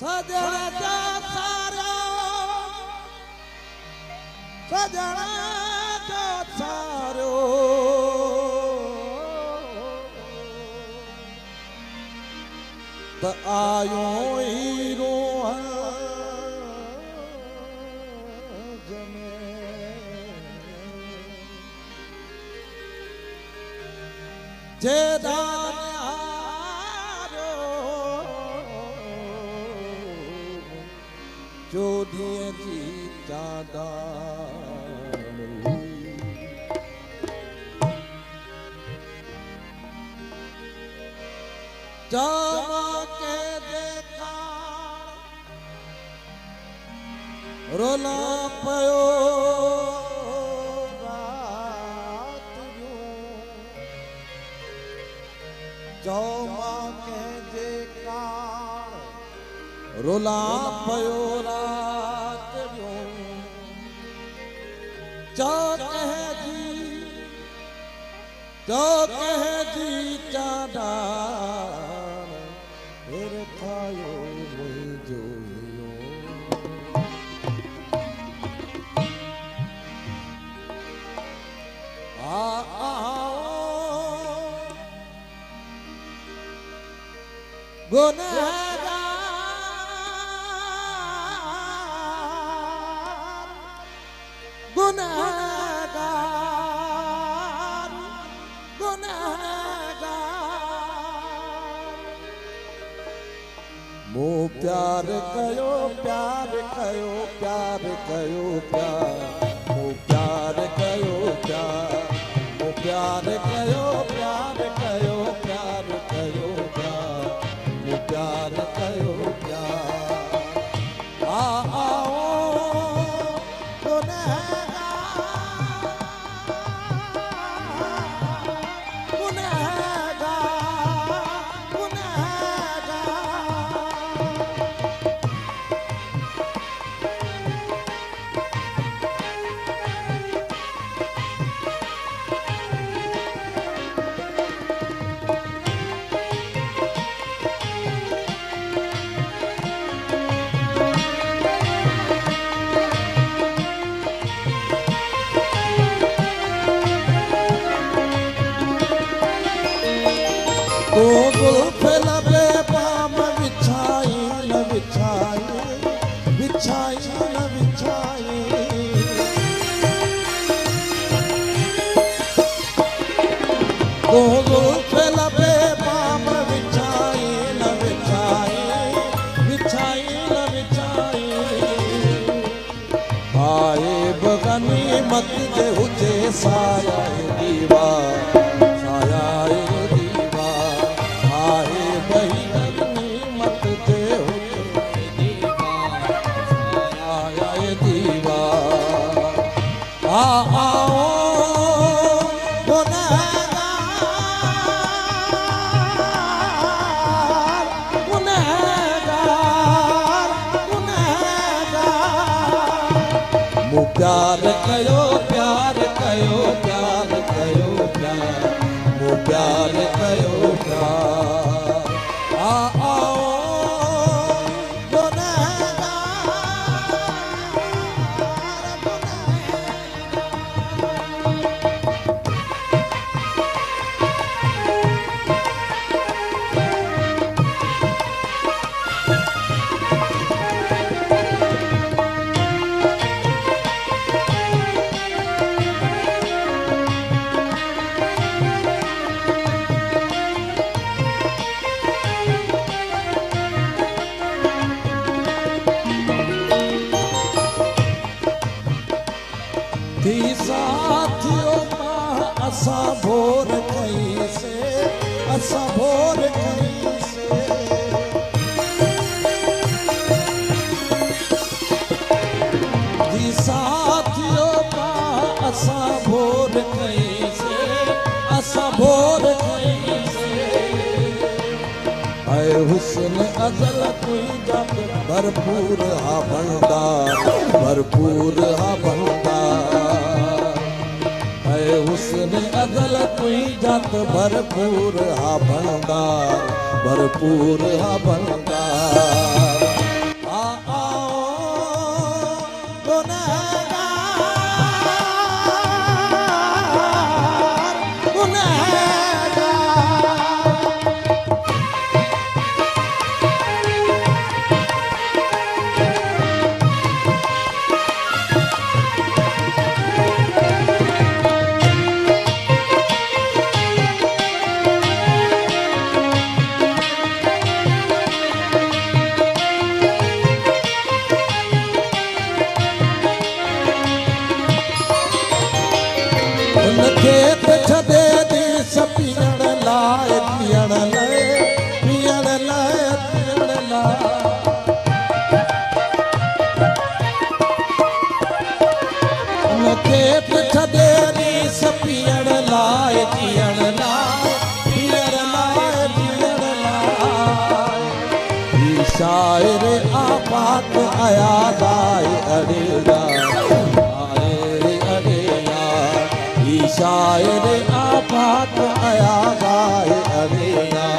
सजना सारो सजना सारो त आयो हीरो जे जोड़िए जी दादा के देखा रोला पयो चौमा के देखा रोला पयो रात जो कह जी चादा फिर खायो मुझो गुनहगार मो प्यार कयो प्यार कयो प्यार कयो प्यार मो प्यार कयो प्यार मो प्यार कयो प्यार कयो प्यार कयो प्यार मो प्यार कयो प्यार आओ तो गुल्फ लबे पाम बिछाई न बिछाई बिछाई न बिछाई तो गुल्फ लबे पाम बिछाई न बिछाई बिछाई न बिछाई आए बगनी मत जे हुजे साया दीवार साया प्यार कयो प्यार कयो प्यार कयो प्यार मो प्यार कयो प्यार आओ थी साथियों असा भोर कैसे असा भोर कैसे थी साथियों असा भोर कैसे असा भोर कैसे ऐ हुस्न अज़ल कोई जात भरपूर हा भंडार भरपूर हा भंडार ऐ हुस्न अज़ल कोई जात भरपूर हा भंडार भरपूर हा भंडार खेत छॾे रीस पीअण लाइ जीअण लाइ पीअण लाइ जीअण लाइ ही शाइर आबाद आयाद आए अड़ेला आए अड़ेला ही शाइर आबाद आयाद आए अड़ेला